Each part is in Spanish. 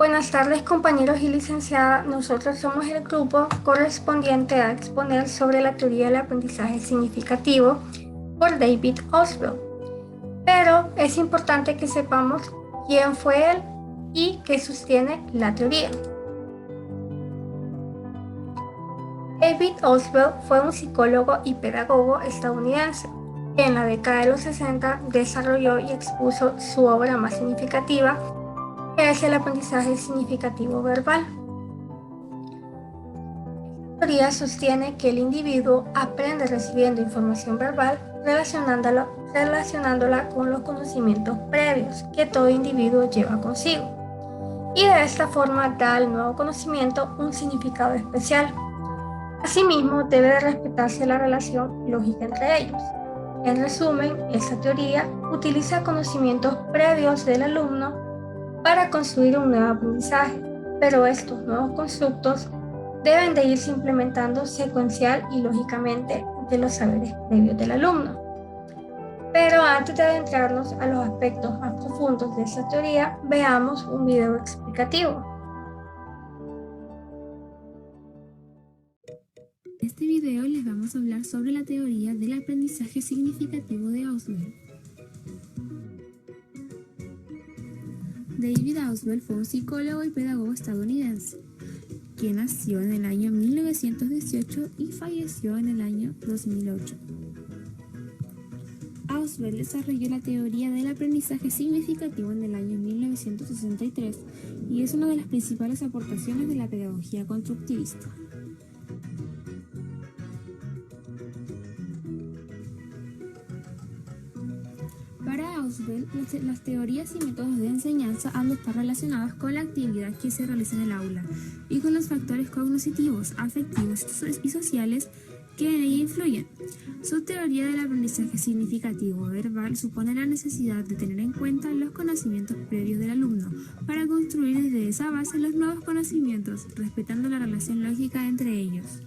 Buenas tardes, compañeros y licenciada. Nosotros somos el grupo correspondiente a exponer sobre la teoría del aprendizaje significativo por David Oswell. Pero es importante que sepamos quién fue él y qué sostiene la teoría. David Oswell fue un psicólogo y pedagogo estadounidense que en la década de los 60 desarrolló y expuso su obra más significativa, que es el aprendizaje significativo verbal. Esta teoría sostiene que el individuo aprende recibiendo información verbal relacionándola con los conocimientos previos que todo individuo lleva consigo, y de esta forma da al nuevo conocimiento un significado especial. Asimismo, debe de respetarse la relación lógica entre ellos. En resumen, esta teoría utiliza conocimientos previos del alumno para construir un nuevo aprendizaje, pero estos nuevos constructos deben de irse implementando secuencial y lógicamente de los saberes previos del alumno. Pero antes de adentrarnos a los aspectos más profundos de esta teoría, veamos un video explicativo. En este video les vamos a hablar sobre la teoría del aprendizaje significativo de Oswell. David Oswell fue un psicólogo y pedagogo estadounidense, que nació en el año 1918 y falleció en el año 2008. Oswell desarrolló la teoría del aprendizaje significativo en el año 1963 y es una de las principales aportaciones de la pedagogía constructivista. Para Oswell, las teorías y métodos de enseñanza han de estar relacionados con la actividad que se realiza en el aula y con los factores cognitivos, afectivos y sociales que en ella influyen. Su teoría del aprendizaje significativo verbal supone la necesidad de tener en cuenta los conocimientos previos del alumno para construir desde esa base los nuevos conocimientos, respetando la relación lógica entre ellos.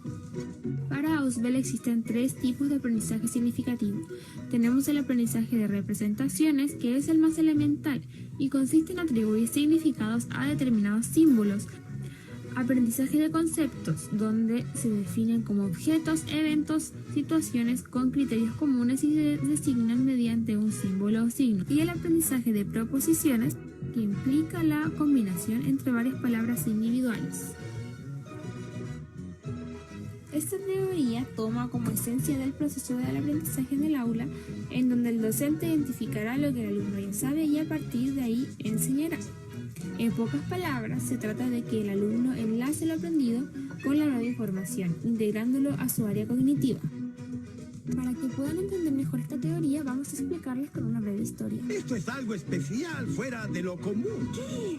Para Oswell existen tres tipos de aprendizaje significativo. Tenemos el aprendizaje de representaciones, que es el más elemental y consiste en atribuir significados a determinados símbolos. Aprendizaje de conceptos, donde se definen como objetos, eventos, situaciones con criterios comunes y se designan mediante un símbolo o signo. Y el aprendizaje de proposiciones, que implica la combinación entre varias palabras individuales. Esta teoría toma como esencia del proceso del aprendizaje en el aula, en donde el docente identificará lo que el alumno ya sabe y a partir de ahí enseñará. En pocas palabras, se trata de que el alumno enlace lo aprendido con la nueva información, integrándolo a su área cognitiva. Para que puedan entender mejor esta teoría, vamos a explicarles con una breve historia. Esto es algo especial, fuera de lo común. ¿Qué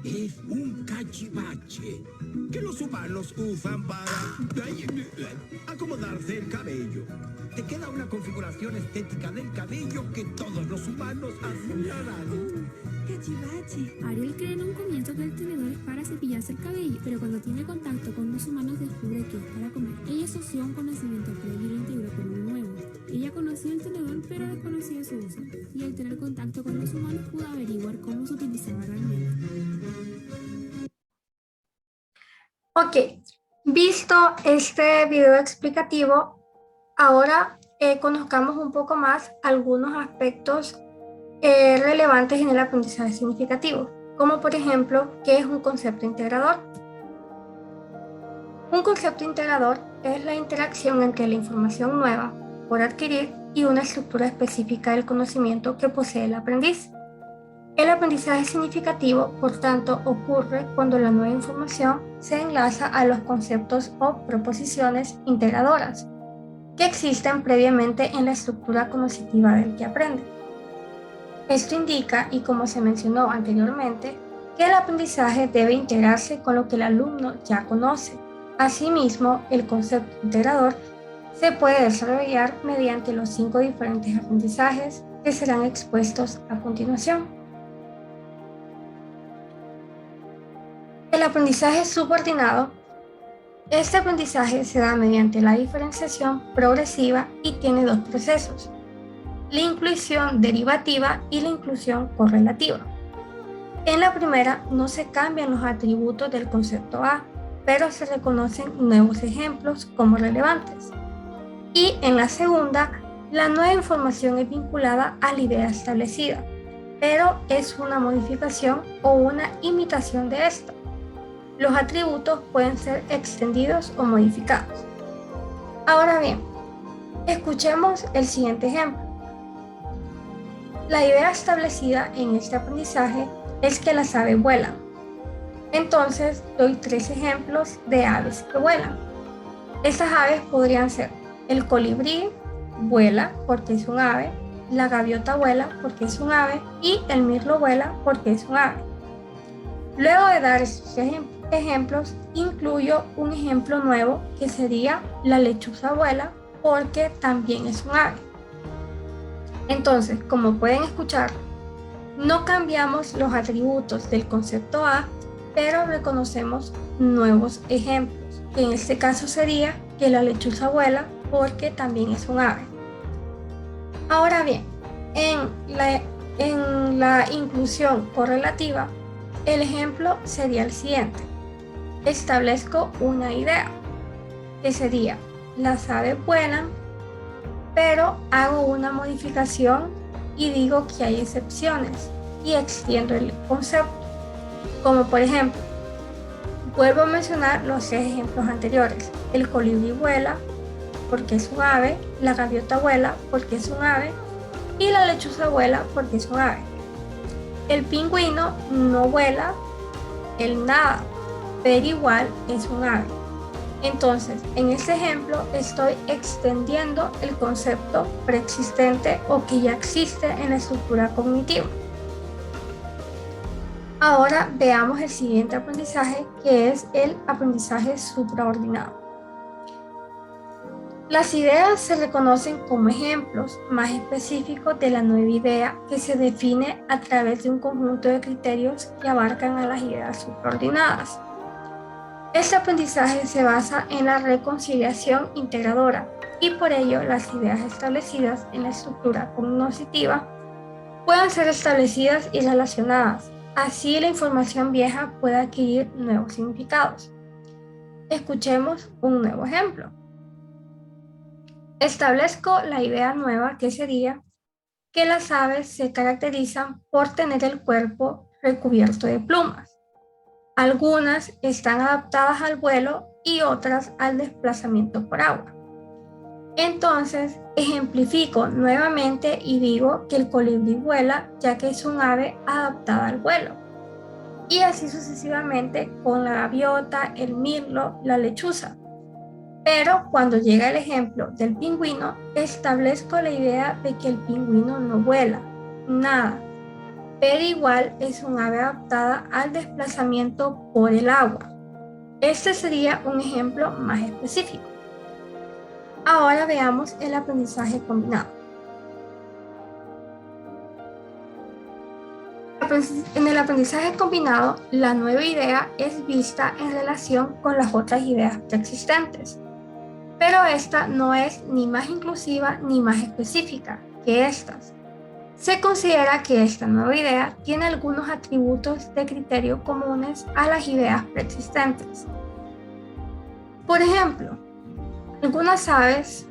es? Es un cachivache que los humanos usan para acomodarse el cabello. Te queda una configuración estética del cabello que todos los humanos admirarán. Cachivache. Ariel cree en un comienzo que el tenedor es para cepillarse el cabello, pero cuando tiene contacto con los humanos descubre que es para comer. Ella asoció un conocimiento previo y lo integró con uno nuevo. Ella conocía el tenedor pero desconocía su uso, y al tener contacto con los humanos pudo averiguar cómo se utilizaba realmente. Ok, visto este video explicativo, ahora conozcamos un poco más algunos aspectos relevantes en el aprendizaje significativo, como por ejemplo, ¿qué es un concepto integrador? Un concepto integrador es la interacción entre la información nueva por adquirir y una estructura específica del conocimiento que posee el aprendiz. El aprendizaje significativo, por tanto, ocurre cuando la nueva información se enlaza a los conceptos o proposiciones integradoras que existen previamente en la estructura cognitiva del que aprende. Esto indica, y como se mencionó anteriormente, que el aprendizaje debe integrarse con lo que el alumno ya conoce. Asimismo, el concepto integrador se puede desarrollar mediante los 5 diferentes aprendizajes que serán expuestos a continuación. El aprendizaje subordinado. Este aprendizaje se da mediante la diferenciación progresiva y tiene dos procesos: la inclusión derivativa y la inclusión correlativa. En la primera no se cambian los atributos del concepto A, pero se reconocen nuevos ejemplos como relevantes. Y en la segunda, la nueva información es vinculada a la idea establecida, pero es una modificación o una imitación de esta. Los atributos pueden ser extendidos o modificados. Ahora bien, escuchemos el siguiente ejemplo. La idea establecida en este aprendizaje es que las aves vuelan. Entonces, doy 3 ejemplos de aves que vuelan. Estas aves podrían ser el colibrí, vuela porque es un ave, la gaviota vuela porque es un ave y el mirlo vuela porque es un ave. Luego de dar estos ejemplos, incluyo un ejemplo nuevo que sería la lechuza vuela porque también es un ave. Entonces, como pueden escuchar, no cambiamos los atributos del concepto A, pero reconocemos nuevos ejemplos, que en este caso sería que la lechuza vuela porque también es un ave. Ahora bien, en la inclusión correlativa, el ejemplo sería el siguiente. Establezco una idea, que sería, las aves vuelan, pero hago una modificación y digo que hay excepciones y extiendo el concepto. Como por ejemplo, vuelvo a mencionar los 6 ejemplos anteriores. El colibrí vuela porque es un ave, la gaviota vuela porque es un ave y la lechuza vuela porque es un ave. El pingüino no vuela, él nada, pero igual es un ave. Entonces, en este ejemplo estoy extendiendo el concepto preexistente o que ya existe en la estructura cognitiva. Ahora veamos el siguiente aprendizaje, que es el aprendizaje supraordinado. Las ideas se reconocen como ejemplos más específicos de la nueva idea que se define a través de un conjunto de criterios que abarcan a las ideas supraordinadas. Este aprendizaje se basa en la reconciliación integradora y por ello las ideas establecidas en la estructura cognitiva pueden ser establecidas y relacionadas. Así la información vieja puede adquirir nuevos significados. Escuchemos un nuevo ejemplo. Establezco la idea nueva que sería que las aves se caracterizan por tener el cuerpo recubierto de plumas. Algunas están adaptadas al vuelo y otras al desplazamiento por agua. Entonces, ejemplifico nuevamente y digo que el colibrí vuela ya que es un ave adaptada al vuelo. Y así sucesivamente con la gaviota, el mirlo, la lechuza. Pero cuando llega el ejemplo del pingüino, establezco la idea de que el pingüino no vuela, nada, pero igual es un ave adaptada al desplazamiento por el agua. Este sería un ejemplo más específico. Ahora veamos el aprendizaje combinado. En el aprendizaje combinado, la nueva idea es vista en relación con las otras ideas preexistentes, pero esta no es ni más inclusiva ni más específica que estas. Se considera que esta nueva idea tiene algunos atributos de criterio comunes a las ideas preexistentes. Por ejemplo, algunas aves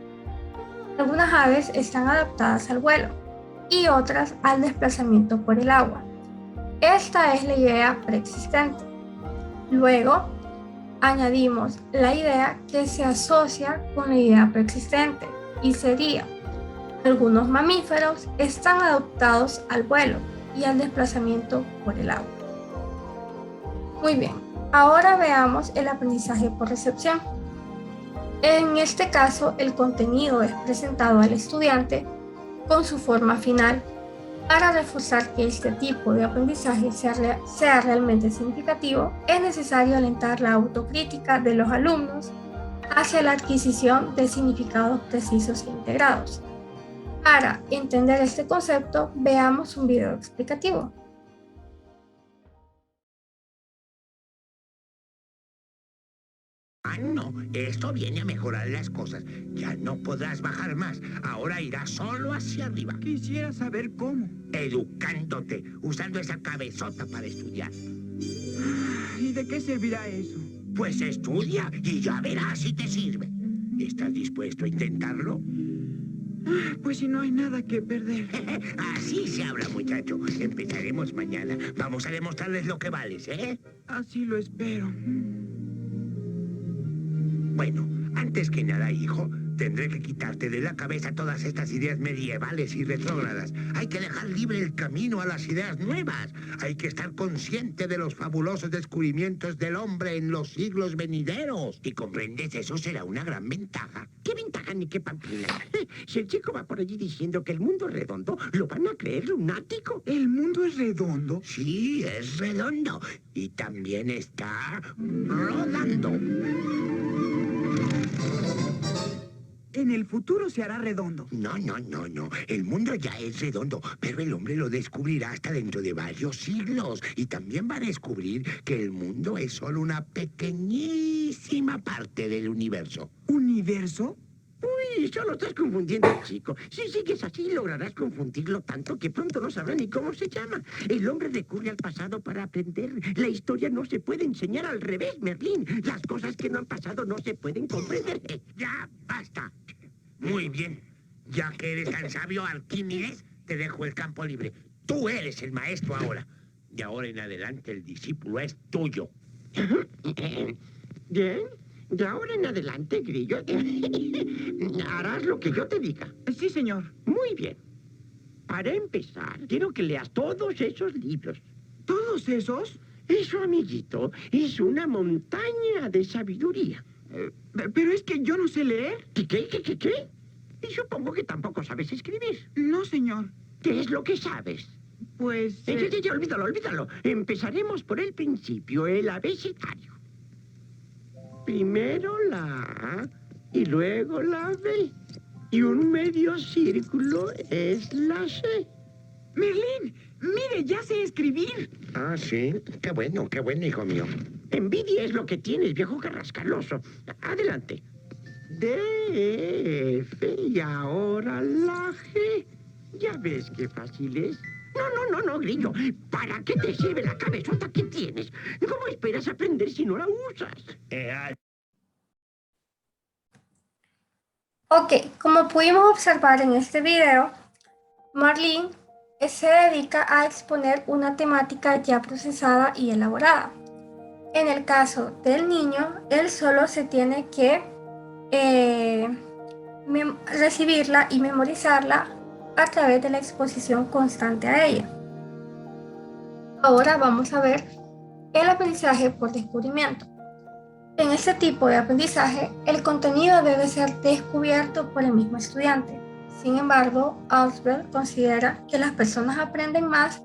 están adaptadas al vuelo y otras al desplazamiento por el agua. Esta es la idea preexistente. Luego, añadimos la idea que se asocia con la idea preexistente y sería: algunos mamíferos están adaptados al vuelo y al desplazamiento por el agua. Muy bien, ahora veamos el aprendizaje por recepción. En este caso, el contenido es presentado al estudiante con su forma final. Para reforzar que este tipo de aprendizaje sea realmente significativo, es necesario alentar la autocrítica de los alumnos hacia la adquisición de significados precisos e integrados. Para entender este concepto, veamos un video explicativo. No, esto viene a mejorar las cosas. Ya no podrás bajar más. Ahora irás solo hacia arriba. Quisiera saber cómo. Educándote, usando esa cabezota para estudiar. ¿Y de qué servirá eso? Pues estudia y ya verás si te sirve. ¿Estás dispuesto a intentarlo? Pues si no hay nada que perder. Así se habla, muchacho. Empezaremos mañana. Vamos a demostrarles lo que vales, ¿eh? Así lo espero. Bueno, antes que nada, hijo, tendré que quitarte de la cabeza todas estas ideas medievales y retrógradas. Hay que dejar libre el camino a las ideas nuevas. Hay que estar consciente de los fabulosos descubrimientos del hombre en los siglos venideros. ¿Y comprendes? Eso será una gran ventaja. ¿Qué ventaja ni qué pamplina? Si el chico va por allí diciendo que el mundo es redondo, ¿lo van a creer lunático? ¿El mundo es redondo? Sí, es redondo. Y también está rodando. En el futuro se hará redondo. No. El mundo ya es redondo, pero el hombre lo descubrirá hasta dentro de varios siglos. Y también va a descubrir que el mundo es solo una pequeñísima parte del universo. ¿Universo? Uy, solo estás confundiendo, chico. Si sigues así, lograrás confundirlo tanto que pronto no sabrá ni cómo se llama. El hombre recurre al pasado para aprender. La historia no se puede enseñar al revés, Merlín. Las cosas que no han pasado no se pueden comprender. Ya, basta. Muy bien. Ya que eres tan sabio, Arquímedes, te dejo el campo libre. Tú eres el maestro ahora. De ahora en adelante el discípulo es tuyo. Bien. De ahora en adelante, Grillo, harás lo que yo te diga. Sí, señor. Muy bien. Para empezar, quiero que leas todos esos libros. ¿Todos esos? Eso, amiguito, es una montaña de sabiduría. Pero es que yo no sé leer. ¿Qué? Y supongo que tampoco sabes escribir. No, señor. ¿Qué es lo que sabes? Pues... Ya, olvídalo. Empezaremos por el principio, el abecedario. Primero la A y luego la B. Y un medio círculo es la C. Merlín, mire, ya sé escribir. Ah, sí. Qué bueno, hijo mío. Envidia es lo que tienes, viejo carrascaloso. Adelante. D, E, F y ahora la G. ¿Ya ves qué fácil es? No, Grillo. ¿Para qué te sirve la cabezota que tienes? ¿Cómo esperas aprender si no la usas? Ok, como pudimos observar en este video, Marlene se dedica a exponer una temática ya procesada y elaborada. En el caso del niño, él solo se tiene que recibirla y memorizarla a través de la exposición constante a ella. Ahora vamos a ver el aprendizaje por descubrimiento. En este tipo de aprendizaje, el contenido debe ser descubierto por el mismo estudiante. Sin embargo, Ausubel considera que las personas aprenden más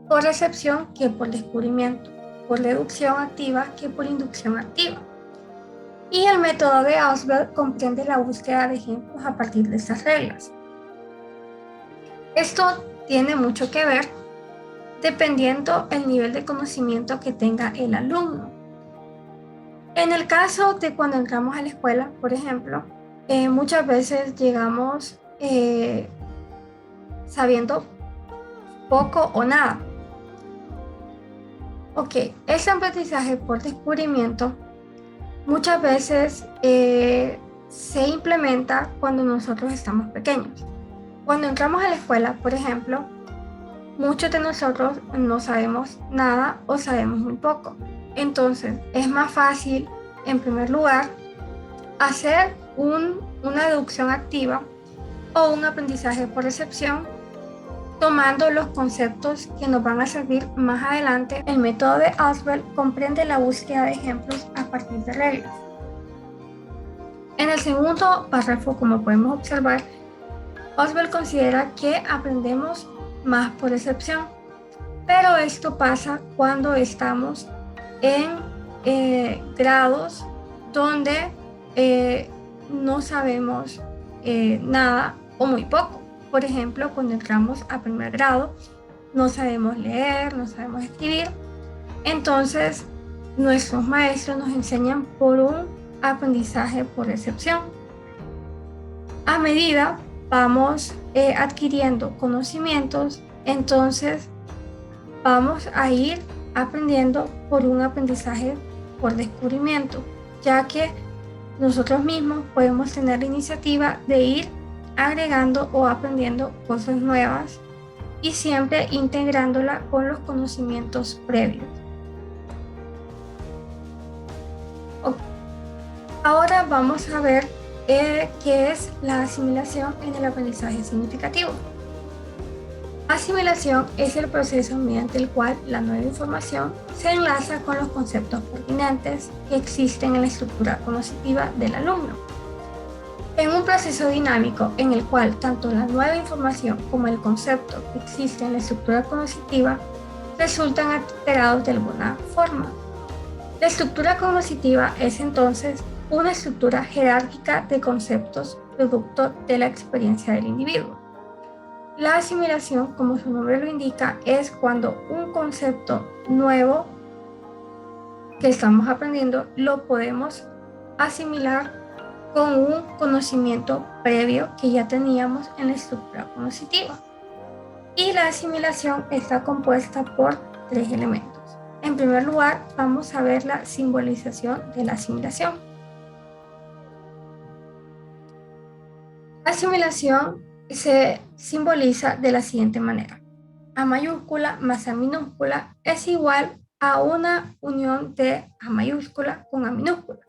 por recepción que por descubrimiento, por deducción activa que por inducción activa. Y el método de Ausubel comprende la búsqueda de ejemplos a partir de estas reglas. Esto tiene mucho que ver dependiendo el nivel de conocimiento que tenga el alumno. En el caso de cuando entramos a la escuela, por ejemplo, muchas veces llegamos sabiendo poco o nada. Ok, este aprendizaje por descubrimiento muchas veces se implementa cuando nosotros estamos pequeños. Cuando entramos a la escuela, por ejemplo, muchos de nosotros no sabemos nada o sabemos muy poco. Entonces, es más fácil, en primer lugar, hacer una deducción activa o un aprendizaje por recepción, tomando los conceptos que nos van a servir más adelante. El método de Ausubel comprende la búsqueda de ejemplos a partir de reglas. En el segundo párrafo, como podemos observar, Ausubel considera que aprendemos más por recepción, pero esto pasa cuando estamos en grados donde no sabemos nada o muy poco. Por ejemplo, cuando entramos a primer grado, no sabemos leer, no sabemos escribir. Entonces, nuestros maestros nos enseñan por un aprendizaje por recepción. A medida vamos adquiriendo conocimientos, entonces vamos a ir aprendiendo por un aprendizaje por descubrimiento, ya que nosotros mismos podemos tener la iniciativa de ir agregando o aprendiendo cosas nuevas y siempre integrándola con los conocimientos previos. Ahora vamos a ver qué es la asimilación en el aprendizaje significativo. Asimilación es el proceso mediante el cual la nueva información se enlaza con los conceptos pertinentes que existen en la estructura cognitiva del alumno. En un proceso dinámico en el cual tanto la nueva información como el concepto que existe en la estructura cognitiva resultan alterados de alguna forma. La estructura cognitiva es entonces una estructura jerárquica de conceptos producto de la experiencia del individuo. La asimilación, como su nombre lo indica, es cuando un concepto nuevo que estamos aprendiendo lo podemos asimilar con un conocimiento previo que ya teníamos en la estructura cognitiva. Y la asimilación está compuesta por 3 elementos. En primer lugar, vamos a ver la simbolización de la asimilación. La asimilación se simboliza de la siguiente manera. A mayúscula más A minúscula es igual a una unión de A mayúscula con A minúscula.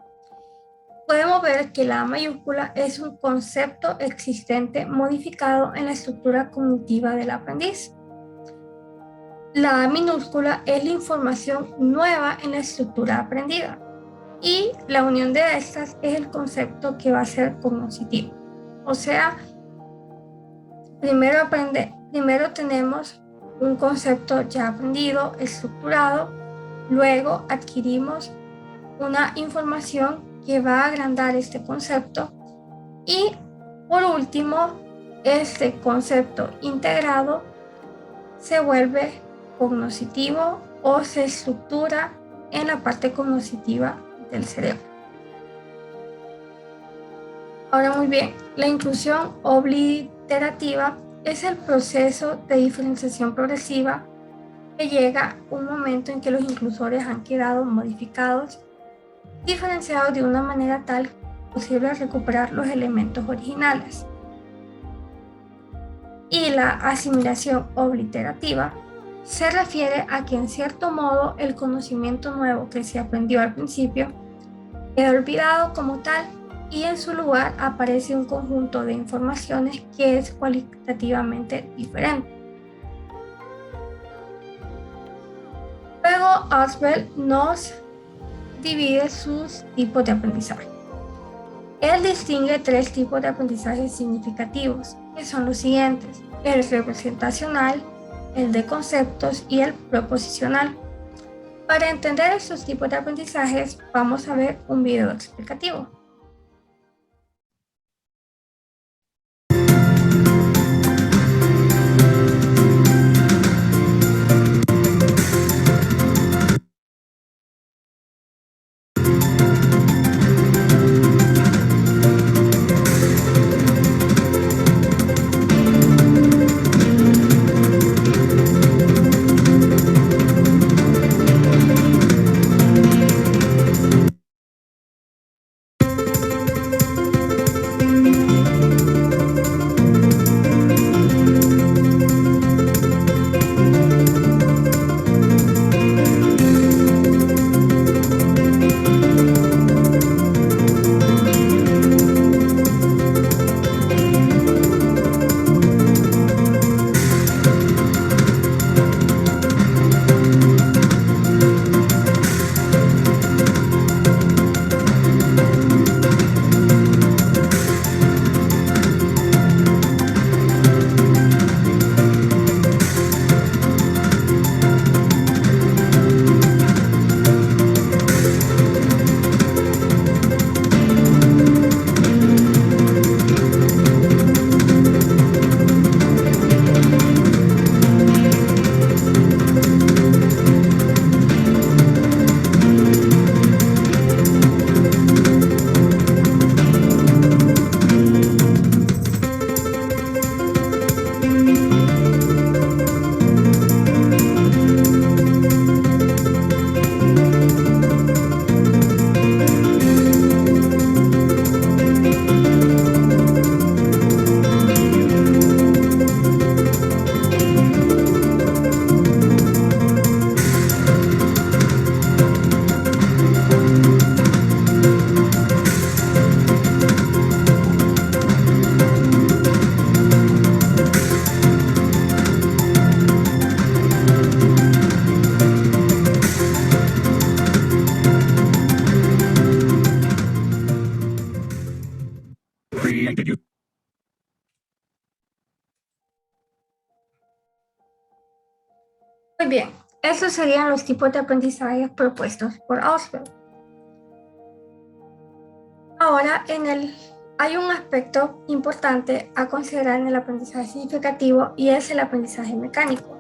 Podemos ver que la A mayúscula es un concepto existente modificado en la estructura cognitiva del aprendiz. La A minúscula es la información nueva en la estructura aprendida. Y la unión de estas es el concepto que va a ser cognoscitivo. O sea, primero tenemos un concepto ya aprendido, estructurado, luego adquirimos una información que va a agrandar este concepto y por último, este concepto integrado se vuelve cognoscitivo o se estructura en la parte cognoscitiva del cerebro. Ahora muy bien, la inclusión obliterativa es el proceso de diferenciación progresiva que llega un momento en que los inclusores han quedado modificados, diferenciados de una manera tal que es posible recuperar los elementos originales. Y la asimilación obliterativa se refiere a que en cierto modo el conocimiento nuevo que se aprendió al principio queda olvidado como tal y en su lugar aparece un conjunto de informaciones que es cualitativamente diferente. Luego Ausubel nos divide sus tipos de aprendizaje. Él distingue 3 tipos de aprendizaje significativos, que son los siguientes: el representacional, el de conceptos y el proposicional. Para entender estos tipos de aprendizajes, vamos a ver un video explicativo. Muy bien, estos serían los tipos de aprendizajes propuestos por Ausubel. Ahora, hay un aspecto importante a considerar en el aprendizaje significativo y es el aprendizaje mecánico.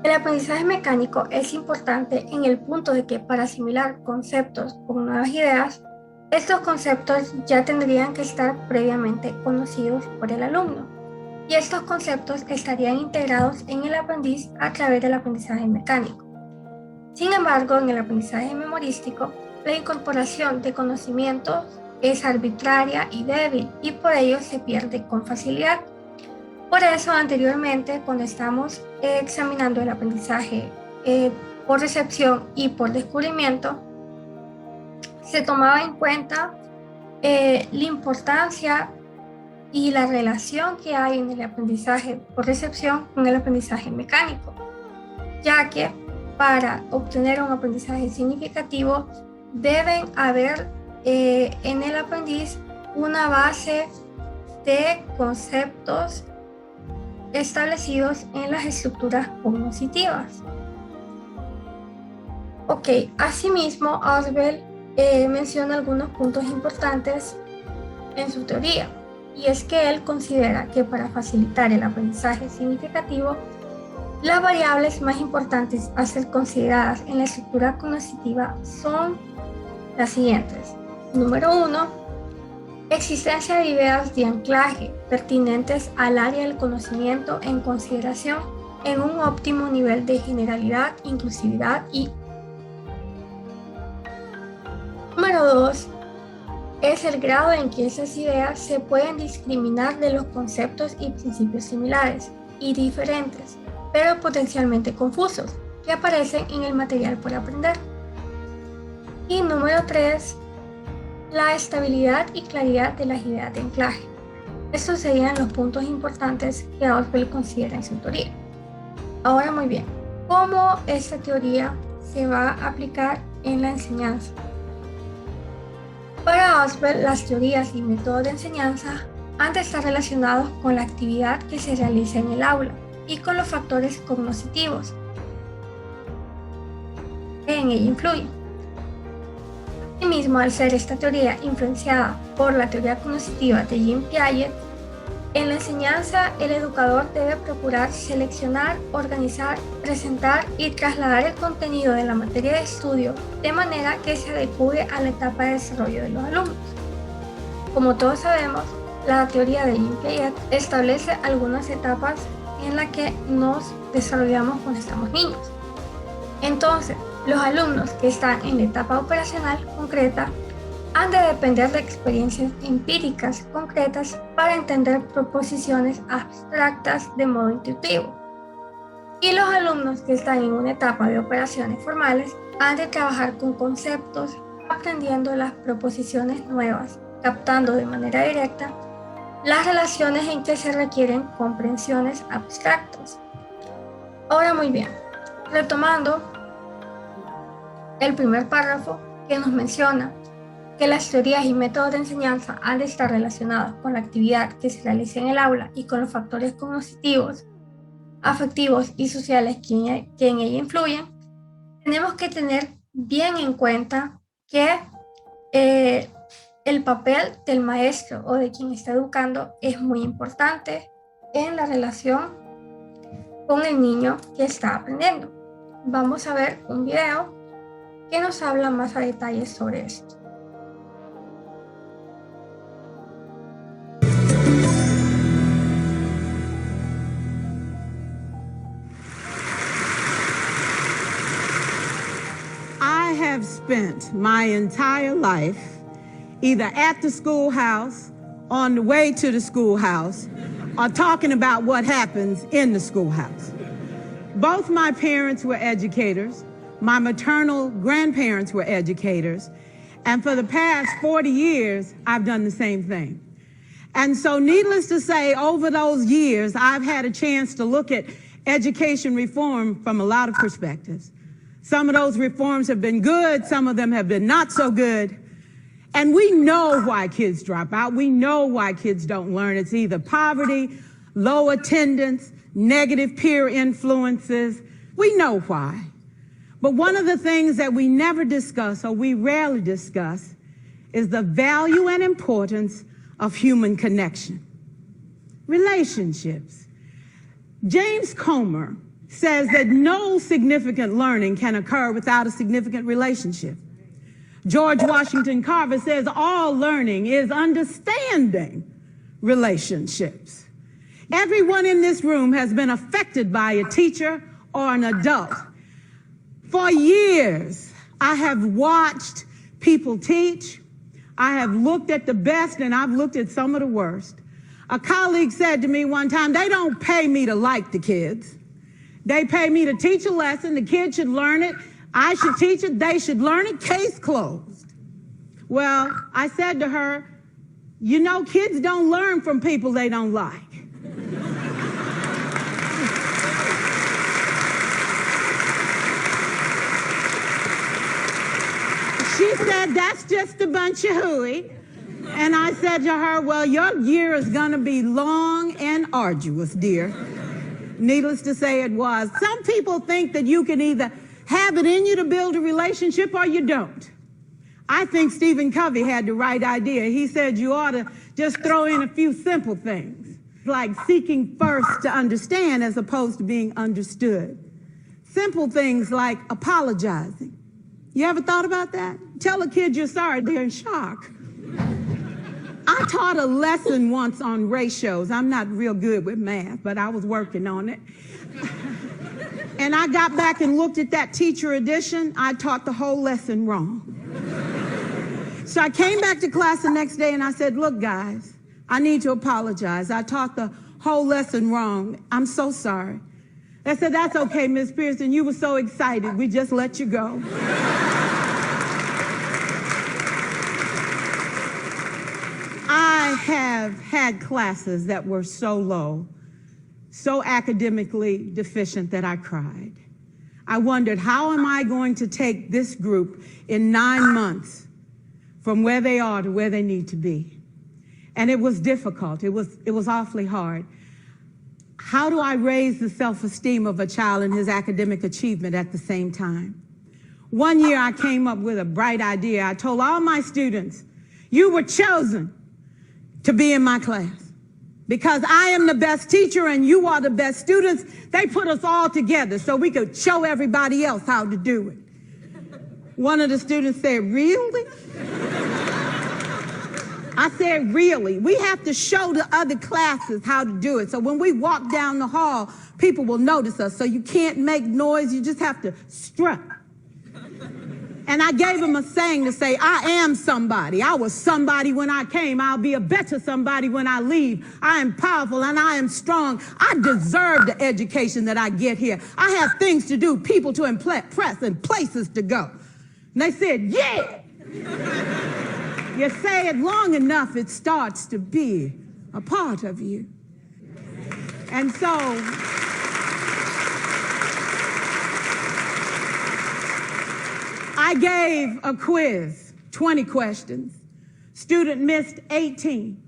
El aprendizaje mecánico es importante en el punto de que para asimilar conceptos con nuevas ideas, estos conceptos ya tendrían que estar previamente conocidos por el alumno y estos conceptos estarían integrados en el aprendiz a través del aprendizaje mecánico. Sin embargo, en el aprendizaje memorístico, la incorporación de conocimientos es arbitraria y débil y por ello se pierde con facilidad. Por eso, anteriormente, cuando estamos examinando el aprendizaje por recepción y por descubrimiento, se tomaba en cuenta la importancia y la relación que hay en el aprendizaje por recepción con el aprendizaje mecánico, ya que para obtener un aprendizaje significativo deben haber en el aprendiz una base de conceptos establecidos en las estructuras cognitivas. Ok, asimismo, Ausubel menciona algunos puntos importantes en su teoría, y es que él considera que para facilitar el aprendizaje significativo, las variables más importantes a ser consideradas en la estructura cognitiva son las siguientes. Número 1, existencia de ideas de anclaje pertinentes al área del conocimiento en consideración en un óptimo nivel de generalidad, inclusividad y... Número 2, es el grado en que esas ideas se pueden discriminar de los conceptos y principios similares y diferentes, pero potencialmente confusos, que aparecen en el material por aprender. Y número 3, la estabilidad y claridad de las ideas de anclaje. Estos serían los puntos importantes que Ausubel considera en su teoría. Ahora, muy bien, ¿cómo esta teoría se va a aplicar en la enseñanza? Para Ausubel, las teorías y métodos de enseñanza han de estar relacionados con la actividad que se realiza en el aula y con los factores cognitivos que en ella influyen. Asimismo, al ser esta teoría influenciada por la teoría cognitiva de Jean Piaget, en la enseñanza el educador debe procurar seleccionar, organizar, presentar y trasladar el contenido de la materia de estudio de manera que se adecue a la etapa de desarrollo de los alumnos. Como todos sabemos, la teoría de Jean Piaget establece algunas etapas en las que nos desarrollamos cuando estamos niños. Entonces, los alumnos que están en la etapa operacional concreta han de depender de experiencias empíricas concretas para entender proposiciones abstractas de modo intuitivo. Y los alumnos que están en una etapa de operaciones formales han de trabajar con conceptos, aprendiendo las proposiciones nuevas, captando de manera directa las relaciones en que se requieren comprensiones abstractas. Ahora, muy bien, retomando el primer párrafo que nos menciona que las teorías y métodos de enseñanza han de estar relacionados con la actividad que se realiza en el aula y con los factores cognitivos, afectivos y sociales que en ella influyen, tenemos que tener bien en cuenta que el papel del maestro o de quien está educando es muy importante en la relación con el niño que está aprendiendo. Vamos a ver un video que nos habla más a detalle sobre esto. I have spent my entire life either at the schoolhouse, on the way to the schoolhouse, or talking about what happens in the schoolhouse. Both my parents were educators. My maternal grandparents were educators. And for the past 40 years, I've done the same thing. And so needless to say, over those years, I've had a chance to look at education reform from a lot of perspectives. Some of those reforms have been good, some of them have been not so good. And we know why kids drop out. We know why kids don't learn. It's either poverty, low attendance, negative peer influences. We know why. But one of the things that we never discuss, or we rarely discuss, is the value and importance of human connection. Relationships. James Comer says that no significant learning can occur without a significant relationship. George Washington Carver says all learning is understanding relationships. Everyone in this room has been affected by a teacher or an adult. For years, I have watched people teach. I have looked at the best and I've looked at some of the worst. A colleague said to me one time, they don't pay me to like the kids. They pay me to teach a lesson. The kids should learn it. I should teach it. They should learn it. Case closed. Well, I said to her, you know, kids don't learn from people they don't like. She said, that's just a bunch of hooey. And I said to her, well, your year is going to be long and arduous, dear. Needless to say, it was. Some people think that you can either have it in you to build a relationship or you don't. I think Stephen Covey had the right idea. He said you ought to just throw in a few simple things, like seeking first to understand as opposed to being understood. Simple things like apologizing. You ever thought about that? Tell a kid you're sorry, they're in shock. I taught a lesson once on ratios. I'm not real good with math, but I was working on it. And I got back and looked at that teacher edition. I taught the whole lesson wrong. So I came back to class the next day and I said, look, guys, I need to apologize. I taught the whole lesson wrong. I'm so sorry. They said, that's okay, Miss Pearson. You were so excited. We just let you go. I have had classes that were so low, so academically deficient that I cried. I wondered, how am I going to take this group in 9 months from where they are to where they need to be? And it was difficult. It was awfully hard. How do I raise the self-esteem of a child and his academic achievement at the same time? One year I came up with a bright idea. I told all my students, you were chosen to be in my class because I am the best teacher and you are the best students. They put us all together so we could show everybody else how to do it. One of the students said, really? I said, really? We have to show the other classes how to do it. So when we walk down the hall, people will notice us. So you can't make noise. You just have to strut. And I gave him a saying to say, I am somebody. I was somebody when I came. I'll be a better somebody when I leave. I am powerful and I am strong. I deserve the education that I get here. I have things to do, people to impress, and places to go. And they said, yeah. You say it long enough, it starts to be a part of you. And so I gave a quiz, 20 questions. Student missed 18.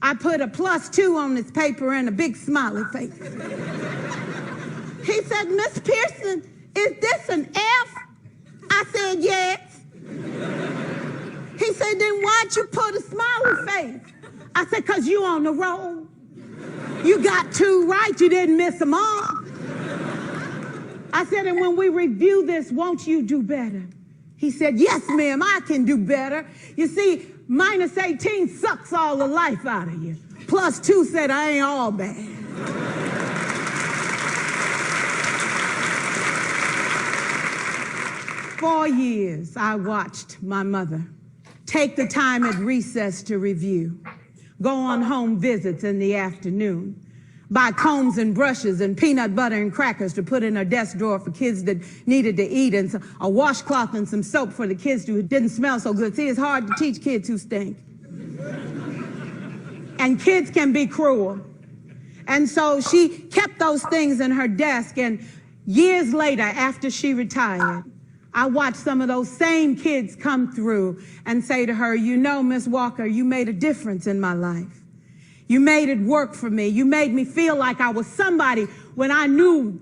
I put a +2 on this paper and a big smiley face. He said, Miss Pearson, is this an F? I said, yes. He said, then why'd you put a smiley face? I said, because you on the roll. You got 2 right, you didn't miss them all. I said, and when we review this, won't you do better? He said, yes, ma'am, I can do better. You see, -18 sucks all the life out of you. +2 said, I ain't all bad. For years, I watched my mother take the time at recess to review, go on home visits in the afternoon, buy combs and brushes and peanut butter and crackers to put in her desk drawer for kids that needed to eat, and a washcloth and some soap for the kids who didn't smell so good. See, it's hard to teach kids who stink. And kids can be cruel. And so she kept those things in her desk, and years later, after she retired, I watched some of those same kids come through and say to her, you know, Miss Walker, you made a difference in my life. You made it work for me. You made me feel like I was somebody when I knew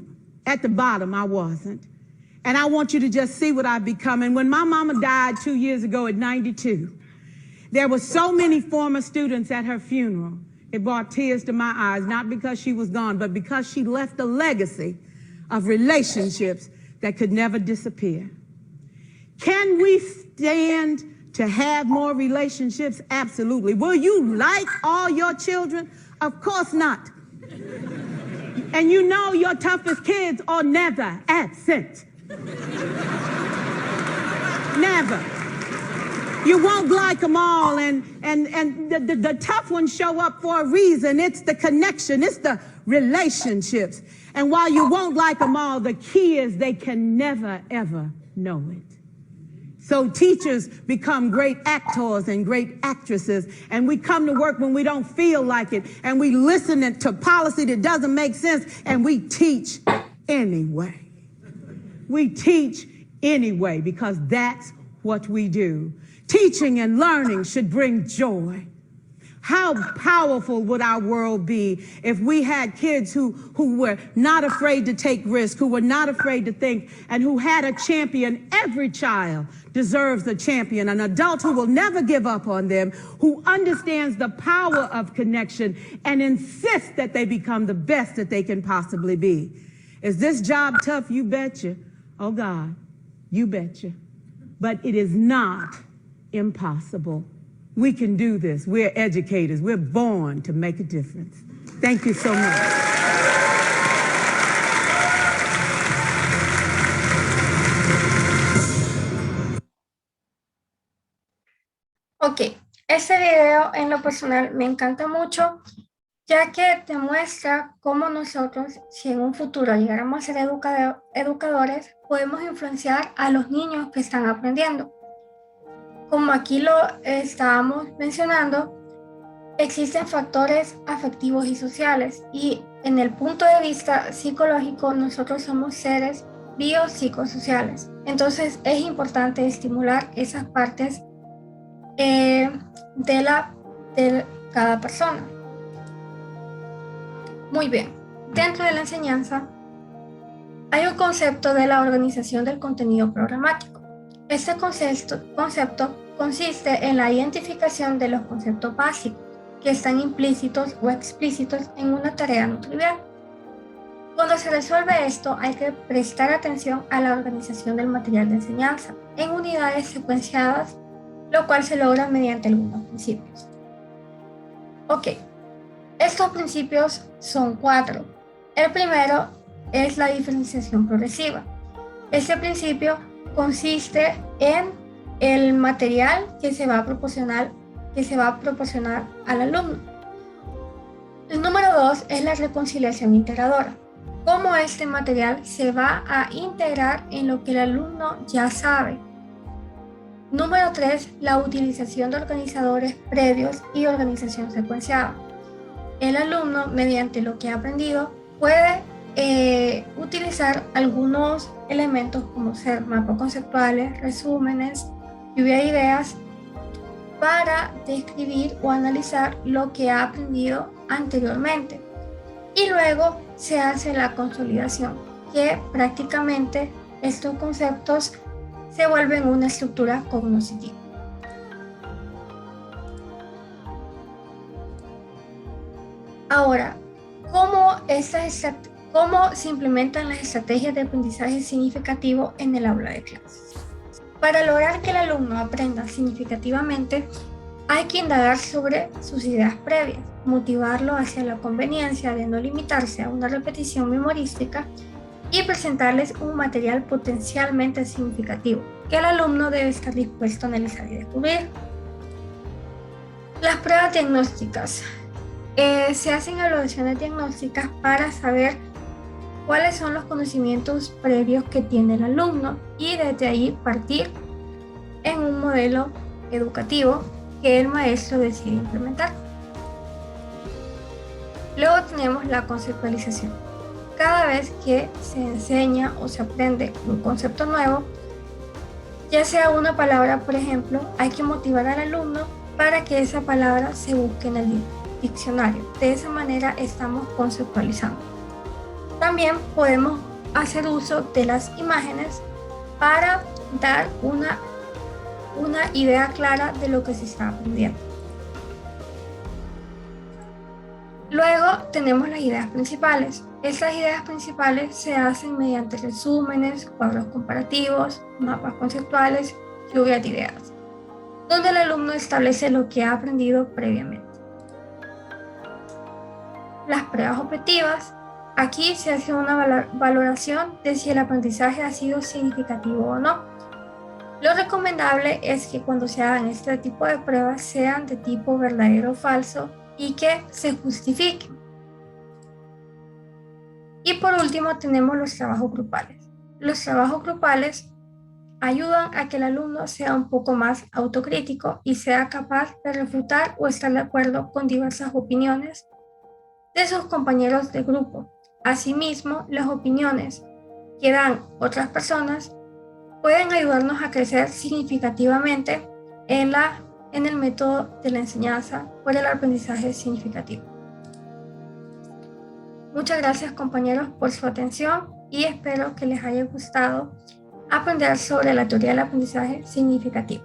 at the bottom I wasn't. And I want you to just see what I've become. And when my mama died 2 years ago at 92, there were so many former students at her funeral. It brought tears to my eyes, not because she was gone, but because she left a legacy of relationships that could never disappear. Can we stand to have more relationships? Absolutely. Will you like all your children? Of course not. And you know your toughest kids are never absent. Never. You won't like them all, and the tough ones show up for a reason. It's the connection, it's the relationships. And while you won't like them all, the key is they can never, ever know it. So teachers become great actors and great actresses, and we come to work when we don't feel like it, and we listen to policy that doesn't make sense, and we teach anyway. We teach anyway because that's what we do. Teaching and learning should bring joy. How powerful would our world be if we had kids who were not afraid to take risks, who were not afraid to think, and who had a champion? Every child deserves a champion, an adult who will never give up on them, who understands the power of connection and insists that they become the best that they can possibly be. Is this job tough? You betcha. Oh God, you betcha. But it is not impossible. We can do this. We're educators. We're born to make a difference. Thank you so much. Ok, este video en lo personal me encanta mucho, ya que te muestra cómo nosotros, si en un futuro llegáramos a ser educadores, podemos influenciar a los niños que están aprendiendo. Como aquí lo estábamos mencionando, existen factores afectivos y sociales, y en el punto de vista psicológico nosotros somos seres biopsicosociales. Entonces es importante estimular esas partes de cada persona. Muy bien, dentro de la enseñanza hay un concepto de la organización del contenido programático. Este concepto consiste en la identificación de los conceptos básicos que están implícitos o explícitos en una tarea no trivial. Cuando se resuelve esto, hay que prestar atención a la organización del material de enseñanza en unidades secuenciadas, lo cual se logra mediante algunos principios. Ok, estos principios son 4. El primero es la diferenciación progresiva. Este principio consiste en el material que se va a proporcionar al alumno. El número 2 es la reconciliación integradora. Cómo este material se va a integrar en lo que el alumno ya sabe. Número 3, la utilización de organizadores previos y organización secuenciada. El alumno, mediante lo que ha aprendido, puede utilizar algunos elementos como ser mapas conceptuales, resúmenes, lluvia de ideas, para describir o analizar lo que ha aprendido anteriormente. Y luego se hace la consolidación, que prácticamente estos conceptos se vuelven una estructura cognitiva. Ahora, ¿cómo se implementan las estrategias de aprendizaje significativo en el aula de clases? Para lograr que el alumno aprenda significativamente, hay que indagar sobre sus ideas previas, motivarlo hacia la conveniencia de no limitarse a una repetición memorística y presentarles un material potencialmente significativo que el alumno debe estar dispuesto a analizar y descubrir. Las pruebas diagnósticas. Se hacen evaluaciones diagnósticas para saber cuáles son los conocimientos previos que tiene el alumno y desde ahí partir en un modelo educativo que el maestro decide implementar. Luego tenemos la conceptualización. Cada vez que se enseña o se aprende un concepto nuevo, ya sea una palabra, por ejemplo, hay que motivar al alumno para que esa palabra se busque en el libro. diccionario. De esa manera estamos conceptualizando. También podemos hacer uso de las imágenes para dar una idea clara de lo que se está aprendiendo. Luego tenemos las ideas principales. Estas ideas principales se hacen mediante resúmenes, cuadros comparativos, mapas conceptuales, lluvia de ideas, donde el alumno establece lo que ha aprendido previamente. Las pruebas objetivas. Aquí se hace una valoración de si el aprendizaje ha sido significativo o no. Lo recomendable es que cuando se hagan este tipo de pruebas sean de tipo verdadero o falso y que se justifiquen. Y por último tenemos los trabajos grupales. Los trabajos grupales ayudan a que el alumno sea un poco más autocrítico y sea capaz de refutar o estar de acuerdo con diversas opiniones de sus compañeros de grupo. Asimismo, las opiniones que dan otras personas pueden ayudarnos a crecer significativamente en el método de la enseñanza por el aprendizaje significativo. Muchas gracias, compañeros, por su atención y espero que les haya gustado aprender sobre la teoría del aprendizaje significativo.